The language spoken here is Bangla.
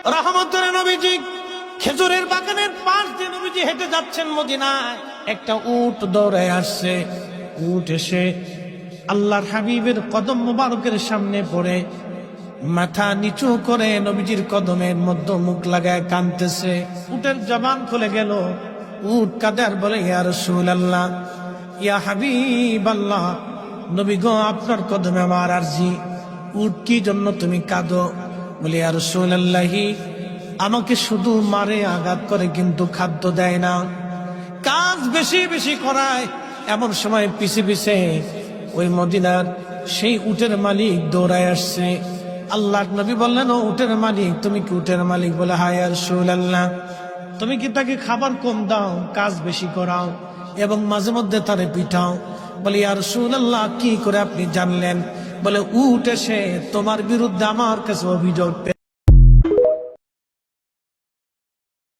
রহমতের নবীজি খেজুরের বাগানের পাশ দিয়ে নবীজি হেঁটে যাচ্ছেন মদিনায়। একটা উট দৌড়ে আসছে। উট এসে আল্লাহর হাবিবের কদম মোবারকের সামনে পড়ে মাথা নিচু করে নবীজির কদমের মধ্যে মুখ লাগায় কাঁদতেছে। উটের জবান খুলে গেল। উট কাঁদে আর বলে, ইয়া রাসূলুল্লাহ, ইয়া হাবিবাল্লাহ, নবী গো, আপনার কদমে আমার আরজি। উট, কি জন্য তুমি কাঁদো? বলে, ইয়া রাসূলুল্লাহি, আমাকে শুধু মারে, আঘাত করে, কিন্তু খাদ্য দেয় না, কাজ বেশি বেশি করায়। এমন সময় পিছে পিছে ওই মদিনার সেই উটের মালিক দৌড়ায় আসছে। আল্লাহর নবী বললেন, ও উটের মালিক, তুমি কি উটের মালিক? বলে, হ্যাঁ ইয়া রাসূলুল্লাহ। তুমি কি তাকে খাবার কম দাও, কাজ বেশি করাও এবং মাঝে মধ্যে তারে পিঠাও? বলে, ইয়া রাসূলুল্লাহ, কি করে আপনি জানলেন? বলে, উট এসে তোমার বিরুদ্ধে আমার কাছে অভিযোগ